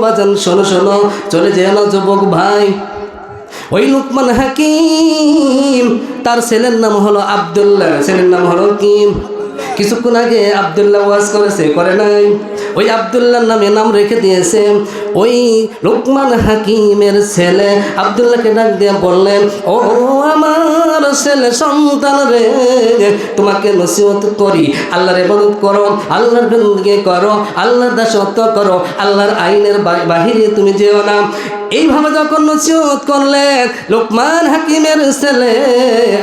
বাজান শোনো শোনো, চলে যেও না যুবক ভাই। ওই লুকমান হাকিম তার ছেলের নাম হলো আব্দুল্লাহ, ছেলের নাম হলো কি? কিছুক্ষণ আগে আব্দুল্লাহ ওয়াজ করেছে, করে নাই? ওই আব্দুল্লাহর নামে নাম রেখে দিয়েছে। ওই লুকমান হাকিমের ছেলে আব্দুল্লাহকে ডাক দিয়ে বললেন, ও আমার ছেলে সন্তান রে, তোমাকে নসিহত করি, আল্লাহর ইবাদত করো, আল্লাহর বন্দেগী করো, আল্লাহর দাসত্ব করো, আল্লাহর আইনের বাহিরে তুমি যেও না। এইভাবে যখন নসিহত করলেন, লুকমান হাকিমের ছেলে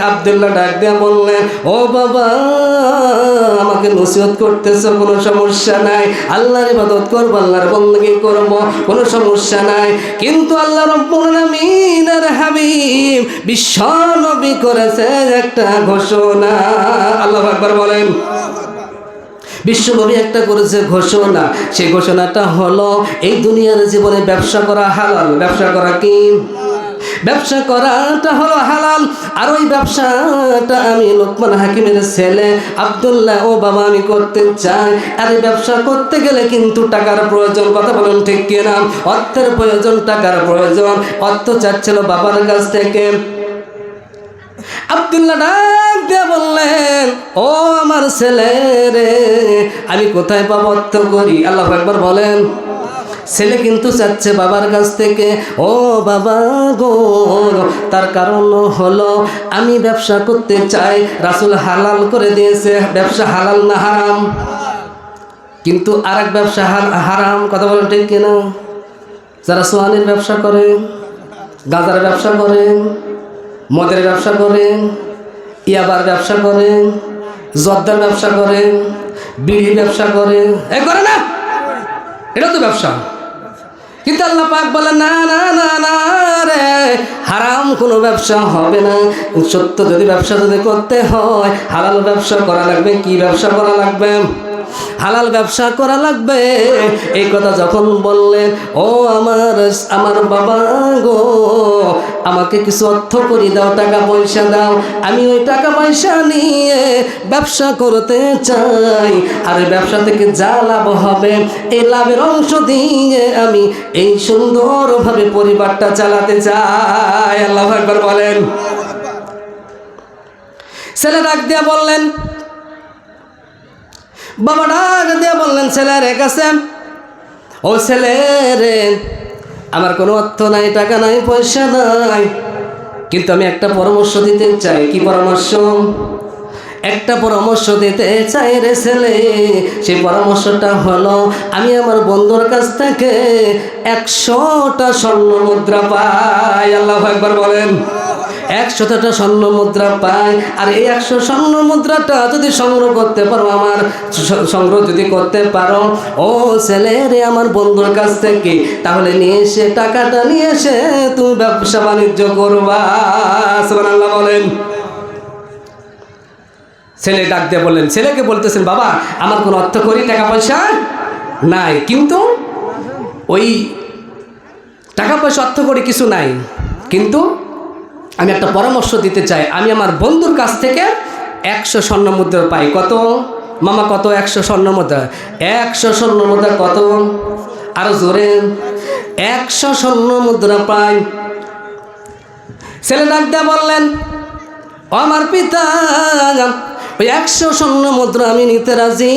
আব্দুল্লাহ ডাক দিয়ে বললেন, ও বাবা, আমাকে নসিহত করতেছ, কোনো সমস্যা নাই, আল্লাহর ইবাদত করবো, আল্লাহর বন্দেগী করবো, কোনো সমস্যা নাই। কিন্তু আল্লাহ রাব্বুল আলামিনের হাবিব বিশ্ব নবী করেছে একটা ঘোষণা। আল্লাহু আকবার বলেন। বিশ্বনবী একটা করেছে ঘোষণা, সেই ঘোষণাটা হলো এই দুনিয়ার জীবনে ব্যবসা করা হালাল। ব্যবসা করা কি? ব্যবসা করাটা হলো হালাল। আর ওই ব্যবসাটা আমি লুকমান হাকিমের ছেলে আব্দুল্লাহ, ও বাবা, আমি করতে চাই। আর এই ব্যবসা করতে গেলে কিন্তু টাকার প্রয়োজন। কথা বলুন ঠিক কিনা? অর্থের প্রয়োজন, টাকার প্রয়োজন। অর্থ চাচ্ছিল বাবার কাছ থেকে। আব্দুল্লাহ ডাক দিয়ে বললেন, ও আমার ছেলে রে, আমি কোথায় পাবো অর্থ করি? আল্লাহু আকবার বলেন। ছেলে কিন্তু চাচ্ছে বাবার কাছ থেকে, ও বাবা গো, তার কারণ হলো আমি ব্যবসা করতে চাই। রাসূল হালাল করে দিয়েছে। ব্যবসা হালাল না হারাম? কিন্তু আর এক ব্যবসা হারাম। কথা বলেন ঠিক কিনা? যারা সোয়ানের ব্যবসা করে, গাঁজার ব্যবসা করে, মদের ব্যবসা করে, ইয়াবার ব্যবসা করে, জর্দার ব্যবসা করে, বিড়ির ব্যবসা করে, এ করে না? এটা তো ব্যবসা। কিন্তু আল্লাহ পাক বলে, না না না না রে, হারাম কোনো ব্যবসা হবে না। সত্য যদি ব্যবসা যদি করতে হয়, হালাল ব্যবসা করা লাগবে। কি ব্যবসা করা লাগবে? হালাল ব্যবসা করা লাগবে। এই কথা যখন বললেন, ও আমার বাবা গো, আমাকে কিছু অর্থ করে দাও, টাকা পয়সা দাও, আমি ওই টাকা পয়সা নিয়ে ব্যবসা করতে চাই। আর এই ব্যবসা থেকে যা লাভ হবে, এই লাভের অংশ দিয়ে আমি এই সুন্দরভাবে পরিবারটা চালাতে চাই। আল্লাহু আকবার বলেন। ছেলে ডাক দিয়া বললেন, বাবা ডাক দিয়ে বললেন ছেলের কাছে, ও ছেলে রে, আমার কোনো অর্থ নাই, টাকা নাই, পয়সা নাই, কিন্তু আমি একটা পরামর্শ দিতে চাই। কি পরামর্শ? একটা পরামর্শ দিতে চাই রে ছেলে। সেই পরামর্শটা হলো, আমি আমার বন্ধুর কাছ থেকে 100টা স্বর্ণ মুদ্রা পাই। আল্লাহু আকবার বলেন। 100টা স্বর্ণ মুদ্রা পায়। আর এই 100 স্বর্ণ মুদ্রাটা যদি সংগ্রহ করতে পারো, আমার সংগ্রহ যদি করতে পারো, ও ছেলে রে, আমার বন্ধুর কাছ থেকে, তাহলে নিয়ে এসে টাকাটা নিয়ে এসে তুমি ব্যবসা বাণিজ্য করবা। সুবহানাল্লাহ বলেন। ছেলে ডাক দিয়ে বললেন, ছেলেকে বলতেছেন, বাবা, আমার কোনো অর্থ করি, টাকা পয়সা নাই, কিন্তু ওই টাকা পয়সা অর্থ করি কিছু নাই, কিন্তু আমি একটা পরামর্শ দিতে চাই। আমি আমার বন্ধুর কাছ থেকে 100 স্বর্ণ মুদ্রা পাই। কত মামা? কত? 100 স্বর্ণ মুদ্রা। 100 স্বর্ণ মুদ্রা কত? আরো জোরে। 100 স্বর্ণ মুদ্রা পাই। ছেলে ডাক দিয়ে বললেন, ও আমার পিতা, ওই 100 স্বর্ণ মুদ্রা আমি নিতে রাজি।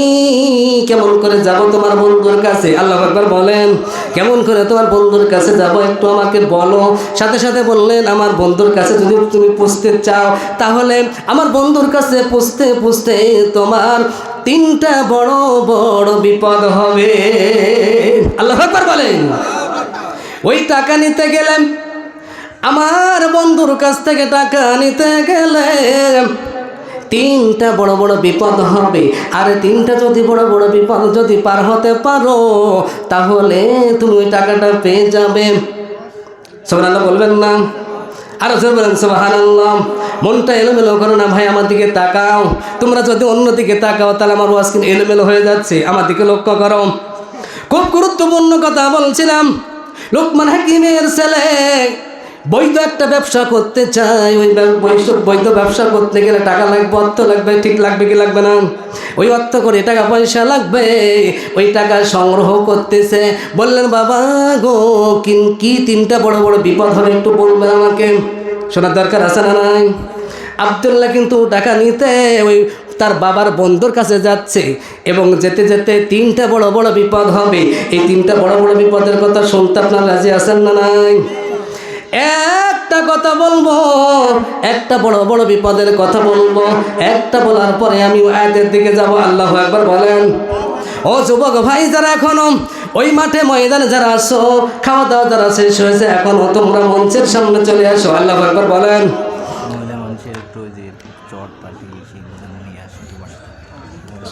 কেমন করে যাব তোমার বন্ধুর কাছে? আল্লাহু আকবার বলেন। কেমন করে তোমার বন্ধুর কাছে যাব, একটু আমাকে বলো। সাথে সাথে বললেন, আমার বন্ধুর কাছে যদি তুমি পুষতে চাও, তাহলে আমার বন্ধুর কাছে পুষতে তোমার 3টা বড় বড় বিপদ হবে। আল্লাহু আকবার বলেন। ওই টাকা নিতে গেলেন, আমার বন্ধুর কাছ থেকে টাকা নিতে গেলে 3টা বড় বড় বিপদ হবে। আর 3টা যদি বড় বড় বিপদ যদি পার হতে পারো, তাহলে তুমি ওই টাকাটা পেয়ে যাবে। সুবহানাল্লাহ বলবেন না? আরো জোরে বলেন সুবহানাল্লাহ। মনটা এলোমেলো করো না ভাই, আমার দিকে তাকাও। তোমরা যদি অন্য দিকে তাকাও, তাহলে আমার ওয়াজ কিন্তু এলোমেলো হয়ে যাচ্ছে। আমার দিকে লক্ষ্য করো। খুব গুরুত্বপূর্ণ কথা বলছিলাম। লুকমান হাকিমের ছেলে বৈধ একটা ব্যবসা করতে চাই, ওই বৈধ ব্যবসা করতে গেলে টাকা লাগবে, অর্থ লাগবে, ঠিক লাগবে কি লাগবে না? ওই অর্থ করে টাকা পয়সা লাগবে, ওই টাকা সংগ্রহ করতেছে। বললেন বাবা গো কি তিনটা বড় বড় বিপদ হবে একটু বলবেন আমাকে, শোনার দরকার আছে না নাই? আব্দুল্লাহ কিন্তু টাকা নিতে ওই তার বাবার বন্ধুর কাছে যাচ্ছে, এবং যেতে যেতে তিনটা বড় বড় বিপদ হবে। এই তিনটা বড় বড় বিপদের কথা শুনতে আপনার রাজি আছেন না নাই? একটা কথা বলবো, একটা বড় বড় বিপদের কথা বলবো, একটা বলার পরে আমি আয়াতের দিকে যাব। আল্লাহু আকবার বলেন। ও যুবক ভাই যারা এখনো ওই মাঠে ময়দানে যারা আসো, খাওয়া দাওয়া যারা শেষ হয়েছে, এখনো তোমরা মঞ্চের সামনে চলে আসো। আল্লাহু আকবার বলেন।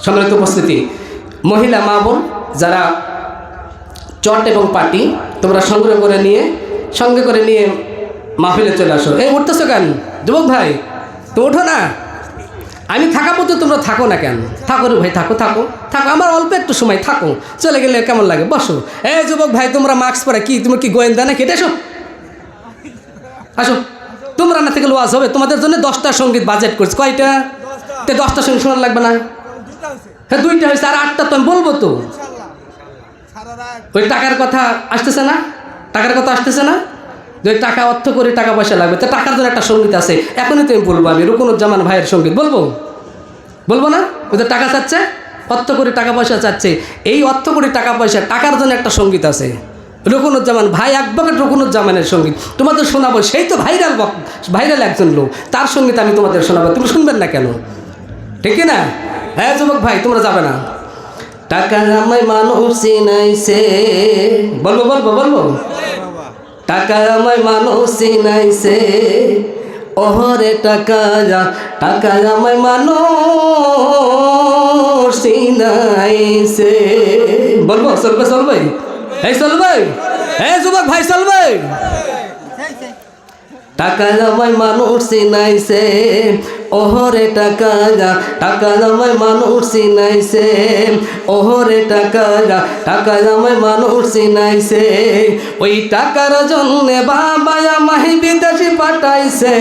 সম্মানিত উপস্থিতি, মহিলা মা বোন যারা চট এবং পাটি তোমরা সঙ্গে করে নিয়ে মাহফিলে চলে আসো। এই উঠতেছো কেন যুবক ভাই? তো ওঠো না, আমি থাকা পর্যন্ত তোমরা থাকো না কেন? থাকো রে ভাই, থাকো থাকো থাকো, আমার অল্প একটু সময় থাকো, চলে গেলে কেমন লাগে? বসো। এই যুবক ভাই তোমরা মাস্ক পরে কি তুমি কি গোয়েন্দা না? কেটে আসো, আসো। তোমরা না থেকে ওয়াজ হবে, তোমাদের জন্য 10টা সঙ্গীত বাজেট করছে। কয়টা? 10টা সঙ্গীত শোনার লাগবে না? হ্যাঁ 2টা হয়েছে, আর 8টা তো আমি বলবো তো। ওই টাকার কথা আসতেছে না? টাকার কথা আসতেছে না? যে টাকা অর্থ করে টাকা পয়সা লাগবে, তো টাকার জন্য একটা সঙ্গীত আছে, এখনই তো আমি বলবো। আমি রুকুনুজ্জামান ভাইয়ের সঙ্গীত বলবো না? ওই তো টাকা চাচ্ছে, অর্থ করে টাকা পয়সা চাচ্ছে। এই অর্থ করে টাকা পয়সা, টাকার জন্য একটা সঙ্গীত আছে, রুকুনুজ্জামান ভাই অ্যাডভোকেট রুকুনুজ্জামানের সঙ্গীত তোমাদের শোনাবো। সেই তো ভাইরাল একজন লোক, তার সঙ্গীত আমি তোমাদের শোনাবো। তুমি শুনবেন না কেন? ঠিক না? হ্যাঁ যুবক ভাই তোমরা যাবে না। টাকা আমায় মানুষ চিনাইছে, বলবো টাকা আমায় মানুষ চিনাইছে, ওহরে টাকা আমায় মানুষ চিনাইছে। বলবো চলবে এই চলবে, এই যুবক ভাই চলবে। টাকা আমায় মানুষ চিনাইছে, ওহরে টাকা আমায় মানুষ চিনাইছে, ওহরে টাকা আমায় মানুষ চিনাইছে। ওই টাকার জন্যে বাবা আমায় বিদেশি পাঠাইছে,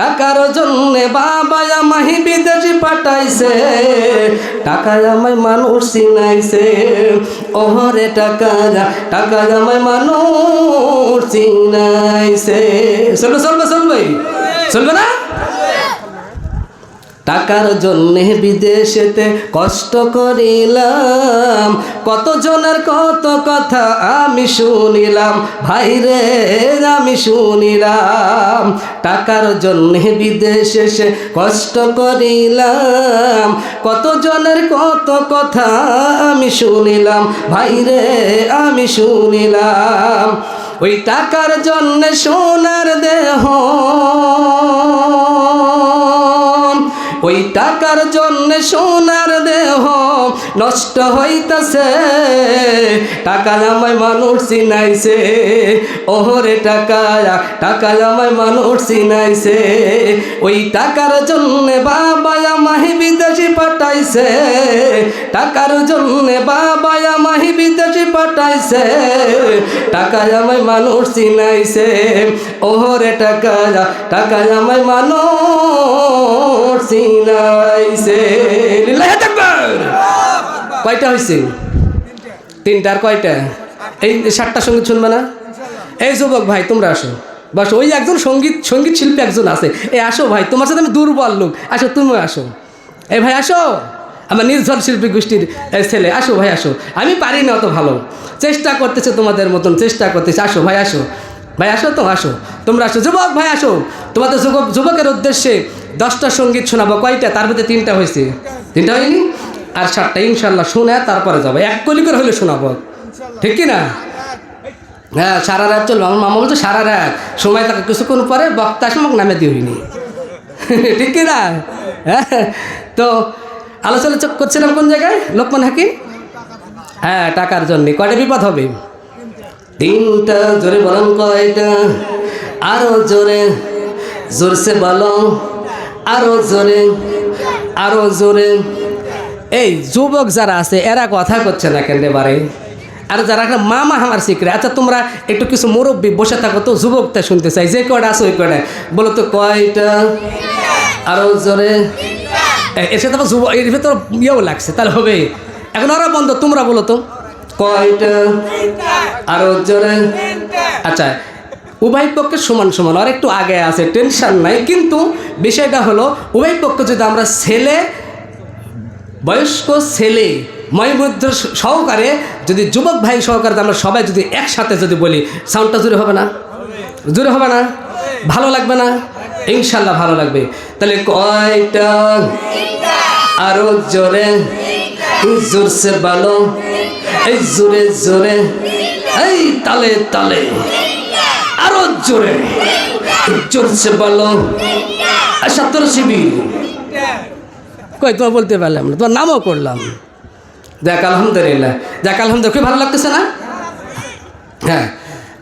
টাকার জন্যে বাবা আমায় বিদেশি পাঠাইছে, টাকা আমায় মানুষ চিনাইছে, ওহরে টাকা আমায় মানুষ চিনাইছে। চলবে না? টাকার জন্যে বিদেশেতে কষ্ট করিলাম, কতজনের কত কথা আমি শুনিলাম, ভাইরে আমি শুনিলাম। টাকার জন্যে বিদেশে সে কষ্ট করিলাম, কতজনের কত কথা আমি শুনিলাম, ভাইরে আমি শুনিলাম। ওই টাকার জন্যে সোনার দেহ, ওই টাকার জন্যে সোনার দেহ নষ্ট হইতাছে, টাকা আমায় মানুষ চিনাইছে, ওহরে টাকা আমায় মানুষ চিনাইছে। ওই টাকার জন্যে বাবা আমায় বিদেশি পাঠাইছে, টাকার জন্যে বাবা আমায় বিদেশি পাঠাইছে, টাকা আমায় মানুষ চিনাইছে, ওহরে টাকা আমায় মানুষ চিনাইছে। কয়টা হয়েছে? 3টার কয়টা? এই 7টা সঙ্গীত শুনবে না? এই যুবক ভাই তোমরা আসো, বাস। ওই একজন সঙ্গীত শিল্পী একজন আছে, এই আসো ভাই, তোমার সাথে আমি দুর্বল লোক, আসো তুমি আসো। এই ভাই আসো, আমার নির্ঝর শিল্পী গোষ্ঠীর ছেলে, আসো ভাই আসো। আমি পারি না অত ভালো, চেষ্টা করতেছে তোমাদের মতন, চেষ্টা করতেছে। আসো ভাই আসো, ভাই আসো তো, আসো তোমরা আসো। যুবক ভাই আসো, তোমাদের যুবকের উদ্দেশ্যে 10টা সঙ্গীত শোনাবো। কয়টা? তার মধ্যে 3টা হয়েছে, 3টা হয়নি, আর 7টা ইনশাল্লাহ শুনে তারপরে যাবো। এক কলি করে হলে শোনাবো, ঠিক কি না? হ্যাঁ সারা রাত চলবো। আমার মামা বলছে সারা রাত, সময় থাকে কিছুক্ষণ পরে বক্তা আসে আমাকে নামে দিইনি, ঠিক কি না? হ্যাঁ, তো আলোচনা করছিলাম কোন জায়গায়? লোকমান হাকিম। হ্যাঁ টাকার জন্য কয়টা বিপদ হবে? 3টা। জোরে বলেন কয়টা? আরো জোরসে বলো, আরো জোরে। এই যুবক যারা আছে এরা কথা করছে না কেন বারে? আর যারা একটা মামা আমার শিখরে। আচ্ছা তোমরা একটু কিছু মুরব্বী বসে থাকো তো, যুবকটা শুনতে চাই, যে কয়টা আছে ওই কয়টা বলো তো কয়টা, আরো জোরে। এর সাথে আবার যুব এর ভেতর ইয়েও লাগছে, তাহলে হবে। এখন ওরা বন্ধ, তোমরা বলো তো কয়টা, আরো জোরে। আচ্ছা উভয় পক্ষে সমান সমান, আর একটু আগে আছে, টেনশন নাই। কিন্তু বিষয়টা হলো উভয় পক্ষে যদি আমরা ছেলে, বয়স্ক ছেলে ময়মুদ্র সহকারে, যদি যুবক ভাই সহকারে আমরা সবাই যদি একসাথে যদি বলি, সাউন্ডটা জোরে হবে না? জোরে হবে না? ভালো লাগবে না? ইনশাল্লাহ ভালো লাগবে। তাহলে কয়টা, আরো জোরে, জোরসে বলো, এই জোরে জোরে, এই তালে তালে, আরো জোরে, জোরসে বলো। ছাত্র শিবির কই তোমার বলতে পারলাম না, তোমার নামও করলাম। দেখ আলহামদুলিল্লাহ, দেখ আলহামদুলিল্লাহ, খুব ভালো লাগতেছে না? হ্যাঁ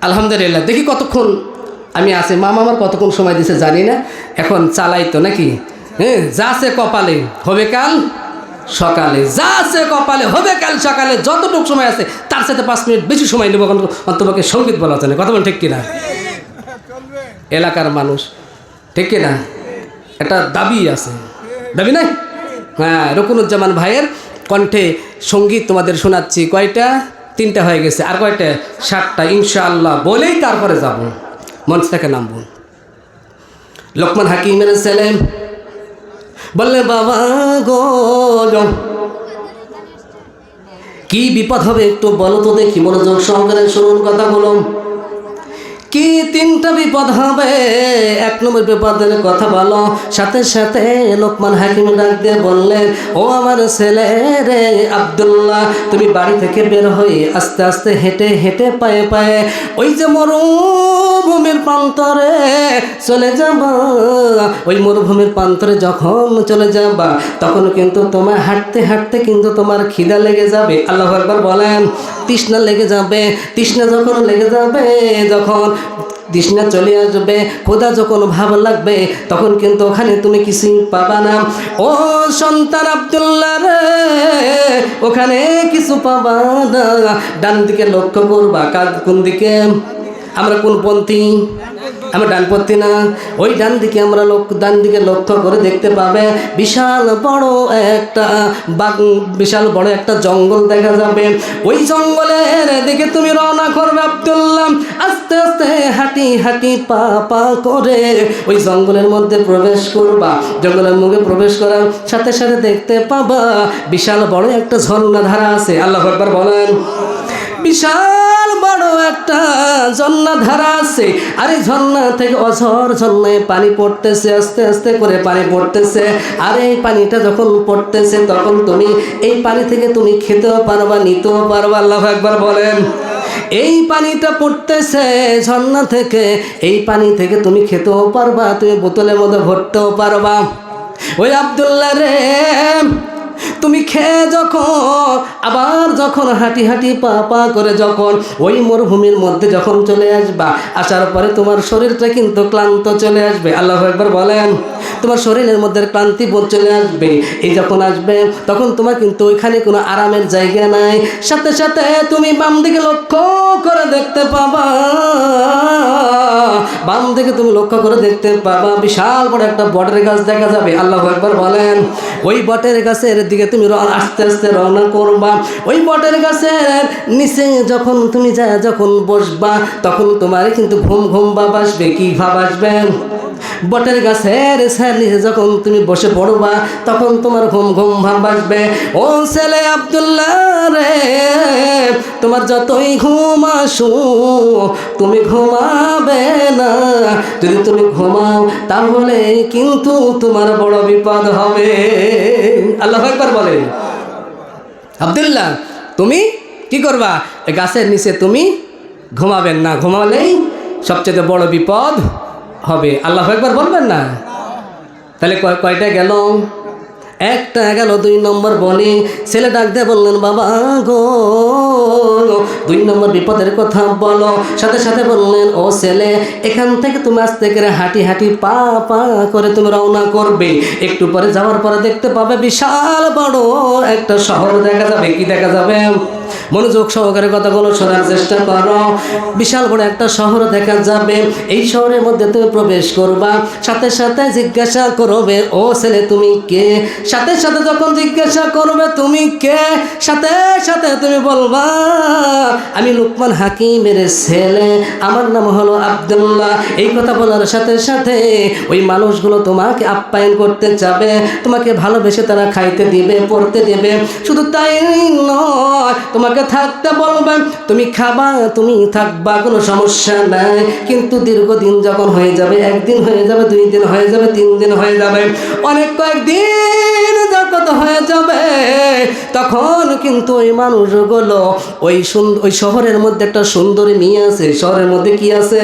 আলহামদুলিল্লাহ। দেখি কতক্ষণ আমি আছি, মামা আমার কতক্ষণ সময় দিছে জানি না, এখন চালাই তো নাকি। হ্যাঁ, যা আছে কপালে হবে কাল সকালে, যা আছে কপালে হবে কাল সকালে। যতটুকু সময় আছে তার সাথে 5 মিনিট বেশি সময় নেব, অন্তপক্ষে সঙ্গীত বলা হচ্ছে না। কথা বলেন ঠিক কিনা? এলাকার মানুষ ঠিক কিনা? একটা দাবি আছে, দাবি নাই? হ্যাঁ, রকুনুজ্জামান ভাইয়ের কণ্ঠে সঙ্গীত তোমাদের শোনাচ্ছি। কয়টা? 3টা হয়ে গেছে, আর কয়টা? 7টা ইনশাআল্লাহ বলেই তারপরে যাব, মঞ্চ থেকে নামব। লোকমান হাকিমের ছেলে বললে, বাবা গো কি বিপদ হবে একটু বলো তো দেখি, মনোযোগ সহকারে শুনুন কথাগুলো। কি 3টা বিপদ হবে? 1 নম্বর বিপদের কথা বলো। সাথে সাথে লোকমান হাকিম ডাক দিয়ে বললেন, ও আমার ছেলে রে আব্দুল্লাহ, তুমি বাড়ি থেকে বের হয়ে আস্তে আস্তে হেঁটে হেঁটে পায়ে পায়ে ওই যে মরুভূমির প্রান্তরে চলে যাবা। ওই মরুভূমির প্রান্তরে যখন চলে যাবা, তখন কিন্তু তোমার হাঁটতে হাঁটতে কিন্তু তোমার খিদা লেগে যাবে। আল্লাহু আকবার বলেন। তৃষ্ণা লেগে যাবে। তৃষ্ণা যখন লেগে যাবে, যখন তৃষ্ণা চলে আসবে, ক্ষুধা যখন ভাব লাগবে, তখন কিন্তু ওখানে তুমি কিছুই পাবা না। ও সন্তান আব্দুল্লাহ রে, ওখানে কিছু পাবা না। ডান দিকে লক্ষ্য করবা। কোন দিকে? আমরা কোন পন্থী? আমরা ডানপন্থী না। ওই ডান দিকে আমরা ডান দিকে লক্ষ্য করে দেখতে পাবে বিশাল বড় একটা জঙ্গল দেখা যাবে। ওই জঙ্গলের দিকে তুমি রওনা করবে আব্দুল্লাহ। আস্তে আস্তে হাঁটি হাঁটি পা পা করে ওই জঙ্গলের মধ্যে প্রবেশ করবা। জঙ্গলের মুখে প্রবেশ করার সাথে সাথে দেখতে পাবা বিশাল বড় একটা ঝর্ণা ধারা আছে। আল্লাহু আকবার বলেন। বিশাল বড় একটা ঝর্ণা ধারা আছে। আর এই ঝর্ণা থেকে অঝর ঝর্ণায় পানি পড়তেছে, আস্তে আস্তে করে পানি পড়তেছে। আর এই পানিটা যখন পড়তেছে, তখন তুমি এই পানি থেকে তুমি খেতেও পারবা, নিতেও পারবা। আল্লাহু আকবার বলেন। এই পানিটা পড়তেছে ঝর্ণা থেকে, এই পানি থেকে তুমি খেতেও পারবা, তুমি বোতলের মধ্যে ভরতেও পারবা। ওই আব্দুল্লাহ রে, তুমি খেয়ে আবার যখন হাঁটি হাঁটি পা পা করে যখন ওই মরুভূমির মধ্যে যখন চলে আসবা, আসার পরে তোমার শরীরটা কিন্তু ক্লান্ত চলে আসবে। আল্লাহু আকবার বলেন। তোমার শরীরের মধ্যে ক্লান্তি বোধ চলে আসবে। এই যখন আসবে, তখন তোমার কিন্তু ওইখানে কোনো আরামের জায়গা নাই। সাথে সাথে তুমি বাম দিকে লক্ষ্য করে দেখতে পাবা, বাম দিকে তুমি লক্ষ্য করে দেখতে পাবা বিশাল বড় একটা বটের গাছ দেখা যাবে। আল্লাহু আকবার বলেন। ওই বটের গাছের দিকে তুমি আস্তে আস্তে রওনা করবা। ওই বটের গাছের নিচে যখন তুমি যখন বসবা, তখন তোমার কিন্তু ঘুম ঘুম ভাব আসবে। কি ভাব আসবে? বটের গাছের নিচে যখন তুমি বসে পড়বা, তখন তোমার ঘুম ঘুম ভাব আসবে। ও ছেলে আব্দুল্লাহ রে, তোমার যতই ঘুম আসু, তুমি ঘুমাবে না। যদি তুমি ঘুমাও, তাহলে কিন্তু তোমার বড় বিপদ হবে। আল্লাহু আকবার বলে। আব্দুল্লাহ, তুমি কি করবা? গাছের নিচে তুমি ঘুমাবেন না, ঘুমালেই সবচেয়ে বড় বিপদ হবে। আল্লাহু আকবার বলবেন না? তাহলে কয়টা গেল? একটা গেল। 2 নম্বর বলি। ছেলে ডাক দিয়ে বললেন, বাবা গো 2 নম্বর বিপদের কথা বলো। সাথে সাথে বললেন, ও ছেলে, এখান থেকে তুমি আস্তে করে হাঁটি হাঁটি পা পা করে তুমি রওনা করবে। একটু পরে যাওয়ার পরে দেখতে পাবে বিশাল বড় একটা শহর দেখা যাবে। কি দেখা যাবে? মনোযোগ সহকারে কথাগুলো শোনার চেষ্টা করো। বিশাল বড় একটা শহর দেখা যাবে, এই শহরের মধ্যে তুমি প্রবেশ করবা, সাথে সাথে জিজ্ঞাসা করবে ও ছেলে তুমি কে। সাথে সাথে যখন জিজ্ঞাসা করবে তুমি কে, সাথে সাথে তুমি বলবা আমি লুকমান হাকিমের ছেলে, আমার নাম হলো আব্দুল্লাহ। এই কথা বলার সাথে সাথে ওই মানুষগুলো তোমাকে আপ্যায়ন করতে যাবে, তোমাকে ভালোবেসে তারা খাইতে দিবে, পড়তে দেবে। শুধু তাই নয়, তোমাকে থাকতে বলবে, তুমি খাবা, তুমি থাকবা, কোনো সমস্যা নাই। কিন্তু দীর্ঘদিন যখন হয়ে যাবে, একদিন হয়ে যাবে, 2 দিন হয়ে যাবে, 3 দিন হয়ে যাবে, অনেক কয়েকদিন যখন হয়ে যাবে, তখন কিন্তু ওই মানুষগুলো ওই শহরের মধ্যে একটা সুন্দরী মেয়ে আছে। শহরের মধ্যে কি আছে?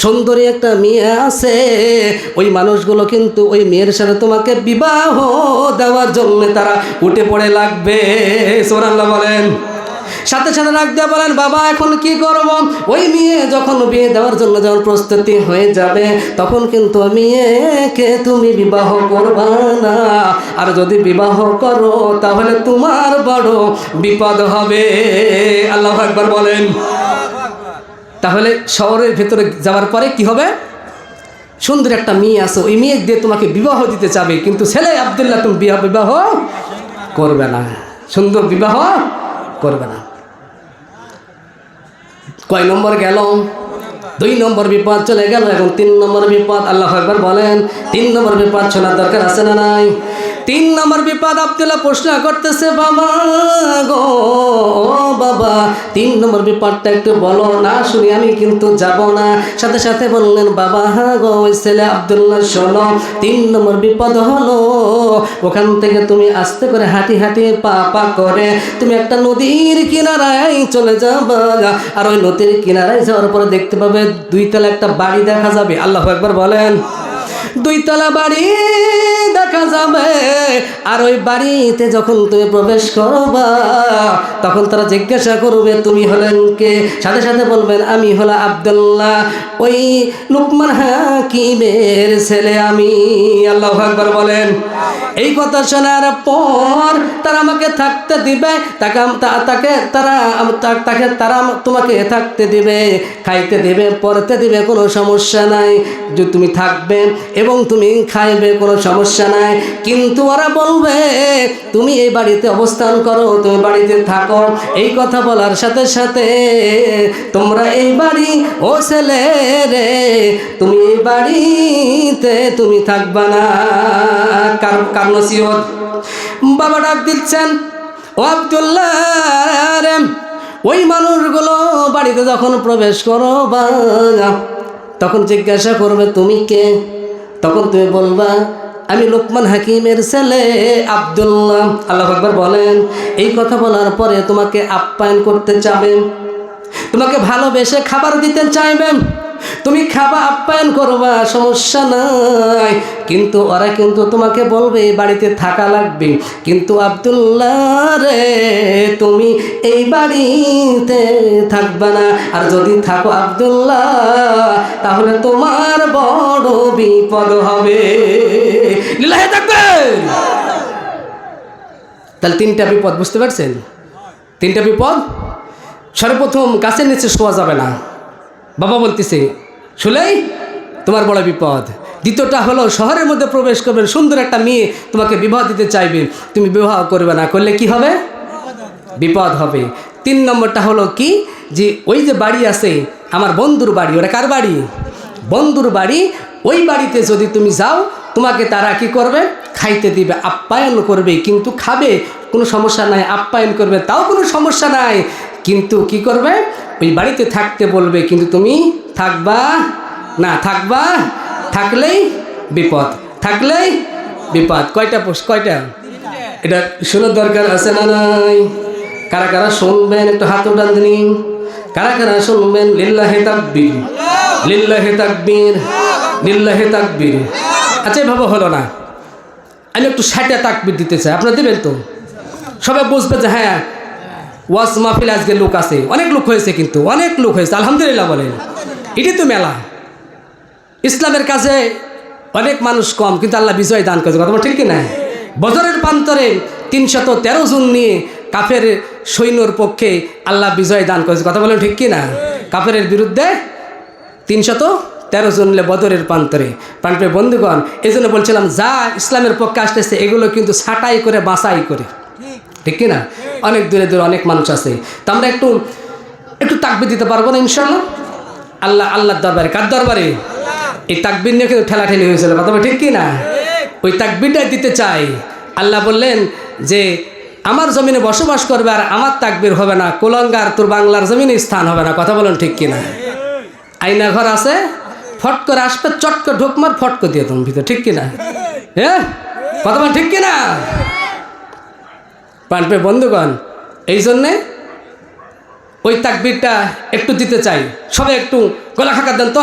সুন্দরী একটা মেয়ে আছে। ওই মানুষগুলো কিন্তু ওই মেয়ের সাথে তোমাকে বিবাহ দেওয়ার জন্য তারা উঠে পড়ে লাগবে। সুবহানাল্লাহ বলেন। সাথে সাথে ডাক দিয়ে বলেন বাবা এখন কি করব। ওই মেয়ে যখন বিয়ে দেওয়ার জন্য যখন প্রস্তুতি হয়ে যাবে, তখন কিন্তু মেয়েকে তুমি বিবাহ করবা না। আর যদি বিবাহ করো তাহলে তোমার বড় বিপদ হবে। আল্লাহু আকবার বলেন। তাহলে শহরের ভেতরে যাওয়ার পরে কি হবে? সুন্দর একটা মেয়ে আছে, ওই মেয়ে দিয়ে তোমাকে বিবাহ দিতে চাবে, কিন্তু ছেলে আব্দুল্লাহ তুমি বিবাহ করবে না, সুন্দর বিবাহ করবে না। কয় নম্বর গেল? 2 নম্বর বিপদ চলে গেল। এখন 3 নম্বর বিপদ। আল্লাহু আকবার বলেন। 3 নম্বর বিপদ শোনার দরকার আছে না নাই? 3 নম্বর বিপদ। আব্দুল্লাহ প্রশ্ন করতেছে বাবা গো, বাবা 3 নম্বর বিপদটা একটু বলো না, শুনি আমি কিন্তু যাব না। সাথে সাথে বললেন বাবা হ্যাঁ গো ওই ছেলে আব্দুল্লাহ শোনো, 3 নম্বর বিপদ হলো ওখান থেকে তুমি আস্তে করে হাঁটি হাঁটি পা পা করে তুমি একটা নদীর কিনারায় চলে যাবা। আর ওই নদীর কিনারায় যাওয়ার পরে দেখতে পাবে 2 তলা একটা বাড়ি দেখা যাবে। আল্লাহু আকবার বলেন। 2 তলা বাড়ি দেখা যাবে। আর ওই বাড়িতে যখন তুমি প্রবেশ করবা, তখন তারা জিজ্ঞাসা করবে তুমি হলেন কে। সাথে সাথে বলবেন আমি হলো আব্দুল্লাহ, ওই লুকমান হাকিমের ছেলে আমি। আল্লাহু আকবার বলেন। এই কথা শোনার পর তারা আমাকে থাকতে দিবে, তারা তোমাকে থাকতে দিবে, খাইতে দিবে, পড়তে দিবে, কোনো সমস্যা নাই। যে তুমি থাকবে এবং তুমি খাইবে, কোনো সমস্যা নাই। কিন্তু ওরা বলবে তুমি এই বাড়িতে অবস্থান করো, তুমি বাড়িতে থাকো। এই কথা বলার সাথে সাথে তোমরা এই বাড়ি, ও ছেলে রে তুমি এই বাড়িতে তুমি থাকবা না। কার নসিহত? বাবা ডাক দিচ্ছেন ও আব্দুল্লাহ রে, ওই মানুষগুলো বাড়িতে যখন প্রবেশ করো বা তখন জিজ্ঞাসা করবে তুমি কে। তখন তুমি বলবা আমি লুকমান হাকিমের ছেলে আব্দুল্লাহ। আল্লাহু আকবার বলেন। এই কথা বলার পরে তোমাকে আপ্যায়ন করতে চাবেন, তোমাকে ভালোবেসে খাবার দিতে চাইবেন, তুমি খাবা, আপ্যায়ন করবা, সমস্যা নাই। কিন্তু ওরা কিন্তু তোমাকে বলবে বাড়িতে থাকা লাগবে। কিন্তু আব্দুল্লাহ রে তুমি এই বাড়িতে থাকবা না। আর যদি থাকো আব্দুল্লাহ, তাহলে তোমার বড় বিপদ হবে। লিল্লাহি তাকবীর। তাহলে 3টা বিপদ বুঝতে পারছেন? 3টা বিপদ। সর্বপ্রথম গাছের নিচে শোয়া যাবে না, বাবা বলতেছে শুলেই তোমার বড় বিপদ। দ্বিতীয়টা হলো শহরের মধ্যে প্রবেশ করবেন, সুন্দর একটা মেয়ে তোমাকে বিবাহ দিতে চাইবে, তুমি বিবাহ করবে না, করলে কি হবে? বিপদ হবে। 3 নম্বরটা হলো কি, যে ওই যে বাড়ি আছে আমার বন্ধুর বাড়ি, ওরা কার বাড়ি? বন্ধুর বাড়ি। ওই বাড়িতে যদি তুমি যাও, তোমাকে তারা কি করবে? খাইতে দিবে, আপ্যায়ন করবে। কিন্তু খাবে, কোনো সমস্যা নাই, আপ্যায়ন করবে, তাও কোনো সমস্যা নাই। কিন্তু কি করবে? ওই বাড়িতে থাকতে বলবে, কিন্তু তুমি থাকবা না। থাকলেই বিপদ, থাকলেই বিপদ। কয়টা? এটা শোনার দরকার আছে না নাই? কারা কারা শুনবেন একটু হাত উঠান দিন। কারা কারা শুনবেন? লিল্লাহি তাকবীর, লিল্লাহি তাকবীর, লিল্লাহি তাকবীর। আচ্ছা এভাবে হলো না, আমি একটু 60টা তাকবীর দিতে চাই, আপনারা দেবেন তো? সবাই বুঝবে যে হ্যাঁ ওয়াজ মাহফিল আজকে লোক আছে, অনেক লোক হয়েছে, কিন্তু অনেক লোক হয়েছে, আলহামদুলিল্লাহ বলেন। এটি তো মেলা। ইসলামের কাছে অনেক মানুষ কম, কিন্তু আল্লাহ বিজয় দান করেছে, কথা ঠিক কি না? বদরের প্রান্তরে 313 জন নিয়ে কাফের সৈন্যর পক্ষে আল্লাহ বিজয় দান করেছে। কথা বলেন ঠিক কি না? কাফেরের বিরুদ্ধে 313 জন বদরের প্রান্তরে। প্রাণপ্রিয় বন্ধুগণ, এই জন্য বলছিলাম যা ইসলামের পক্ষে আসতেছে এগুলো কিন্তু ছাঁটাই করে বাছাই করে, ঠিক কি না? অনেক দূরে দূরে অনেক মানুষ আছে, তো আমরা একটু তাকবীর দিতে পারবো না ইনশাআল্লাহ? আল্লাহর দরবারে। কার দরবারে? এই তাকবীর নিয়ে কিন্তু ঠেলাঠেলি হয়েছিল, কথা বলে ঠিক কি না? ওই তাকবীরটাই দিতে চাই। আল্লাহ বললেন যে আমার জমিনে বসবাস করবে আর আমার তাকবীর হবে না, কুলাঙ্গার তোর বাংলার জমিনে স্থান হবে না। কথা বলেন ঠিক কি না? আয়না ঘর আছে, ফট করে আসবে, চট করে ঢোক মার, ফট করে দিয়ে তুমি ভিতরে, ঠিক কিনা? হ্যাঁ, কথা বলেন ঠিক কিনা? প্রাণপ্রিয় বন্ধুগণ, এই জন্যে ওই তাকবীরটা একটু দিতে চাই। সবাই একটু গলা খাকার দেন তো।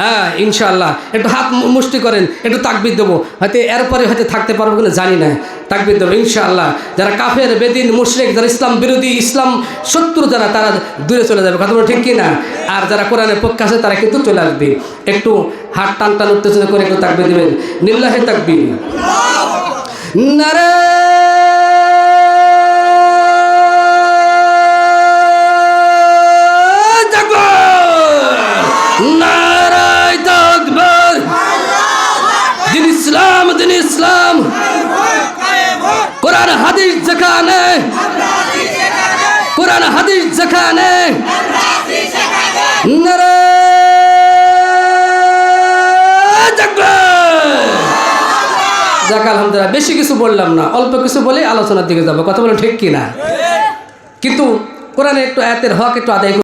হ্যাঁ, ইনশাআল্লাহ একটু হাত মুষ্টি করেন, একটু তাকবীর দেবো। হয়তো এরপরে হয়তো থাকতে পারবো কিনা জানি না, তাকবীর দেবো ইনশাআল্লাহ। যারা কাফের, বেদিন, মুশরিক, যারা ইসলাম বিরোধী, ইসলাম শত্রু যারা, তারা দূরে চলে যাবে। কথা বলো ঠিক কিনা? আর যারা কোরআনের পক্ষে আছে তারা কিন্তু চলে আসবে। একটু হাত টান টান উত্তেজনা করে একটু তাকবীর দিবেন। লিল্লাহি তাকবীর। নারে দিন ইসলাম, কোরআন হাদিস যেখানে, কোরআন হাদিস যেখানে, নারে যাক আলহামদুলিল্লাহ। বেশি কিছু বললাম না, অল্প কিছু বলে আলোচনার দিকে যাবো। কথা বলেন ঠিক কিনা? কিন্তু কোরআনে একটু আয়াতের হক একটু আদায়